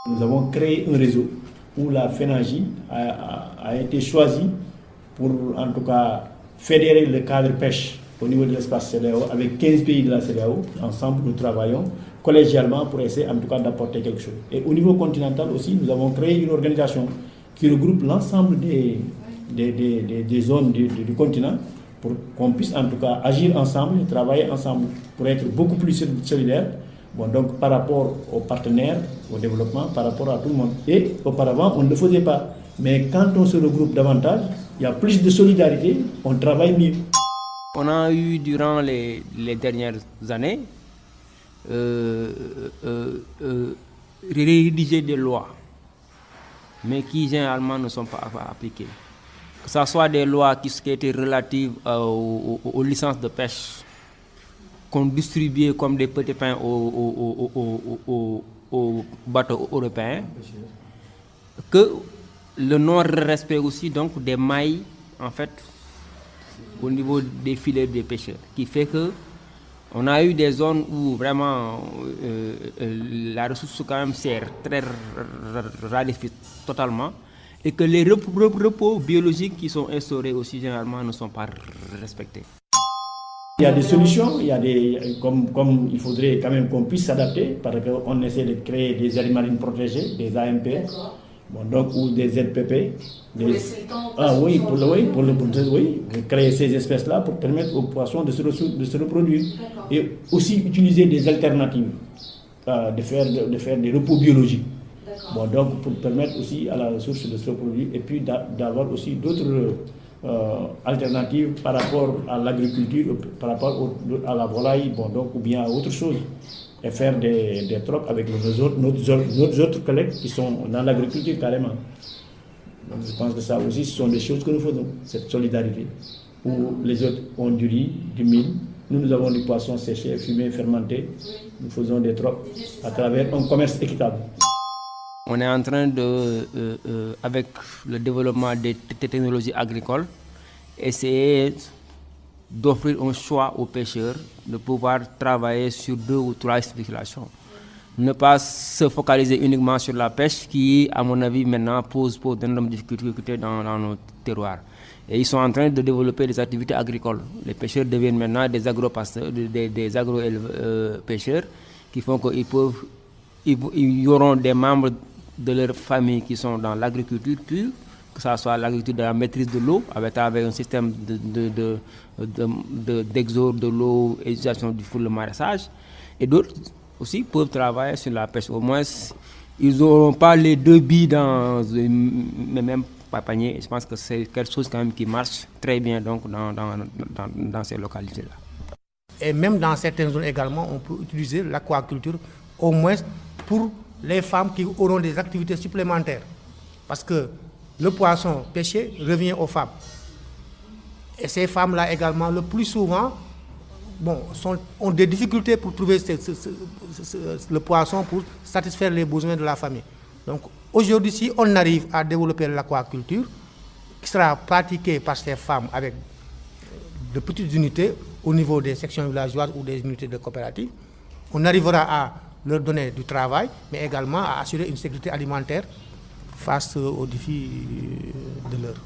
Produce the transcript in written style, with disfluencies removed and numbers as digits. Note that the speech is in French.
Nous avons créé un réseau où la FENAGI a été choisie pour en tout cas fédérer le cadre pêche au niveau de l'espace CEDEAO avec 15 pays de la CEDEAO. Ensemble, nous travaillons collégialement pour essayer en tout cas d'apporter quelque chose. Et au niveau continental aussi, nous avons créé une organisation qui regroupe l'ensemble des zones du continent pour qu'on puisse en tout cas agir ensemble, travailler ensemble pour être beaucoup plus solidaires. Bon, donc par rapport aux partenaires, au développement, par rapport à tout le monde. Et auparavant, on ne le faisait pas. Mais quand on se regroupe davantage, il y a plus de solidarité, on travaille mieux. On a eu durant les dernières années rédigé des lois, mais qui généralement ne sont pas appliquées. Que ce soit des lois qui étaient relatives aux licences de pêche qu'on distribuait comme des petits pains aux bateaux européens, que le non-respect aussi donc des mailles en fait au niveau des filets des pêcheurs, qui fait que on a eu des zones où vraiment la ressource quand même s'est très raréfiée totalement, et que les repos biologiques qui sont instaurés aussi généralement ne sont pas respectés. Il y a des solutions, il y a comme il faudrait quand même qu'on puisse s'adapter, parce qu'on essaie de créer des aires marines protégées, des AMP, bon, donc, ou des ZPP. Créer ces espèces-là pour permettre aux poissons de se reproduire. Et aussi utiliser des alternatives, de faire des repos biologiques. Bon, donc pour permettre aussi à la ressource de se reproduire et puis d'avoir aussi d'autres alternatives par rapport à l'agriculture, par rapport à la volaille, bon, donc, ou bien à autre chose. Et faire des trocs avec nos autres collègues qui sont dans l'agriculture carrément. Donc je pense que ça aussi, ce sont des choses que nous faisons, cette solidarité, où les autres ont du riz, du mil, nous avons du poisson séché, fumé, fermenté, nous faisons des trocs à travers un commerce équitable. On est en train avec le développement des technologies agricoles, essayer d'offrir un choix aux pêcheurs de pouvoir travailler sur 2 ou 3 spéculations. Ne pas se focaliser uniquement sur la pêche qui, à mon avis, maintenant pose d'énormes difficultés dans nos terroirs. Et ils sont en train de développer des activités agricoles. Les pêcheurs deviennent maintenant des agro-pêcheurs qui font qu'ils auront des membres de leur famille qui sont dans l'agriculture pure, que ce soit l'agriculture de la maîtrise de l'eau, avec un système d'exode de l'eau et l'utilisation du four, le maraîchage, et d'autres aussi peuvent travailler sur la pêche. Au moins, ils n'auront pas les 2 billes dans le même panier. Je pense que c'est quelque chose quand même qui marche très bien donc, dans ces localités-là. Et même dans certaines zones également, on peut utiliser l'aquaculture, au moins pour les femmes qui auront des activités supplémentaires. Parce que le poisson pêché revient aux femmes. Et ces femmes-là également, le plus souvent, ont des difficultés pour trouver le poisson pour satisfaire les besoins de la famille. Donc aujourd'hui, si on arrive à développer l'aquaculture, qui sera pratiquée par ces femmes avec de petites unités au niveau des sections villageoises ou des unités de coopératives, on arrivera à leur donner du travail, mais également à assurer une sécurité alimentaire face aux défis de l'heure.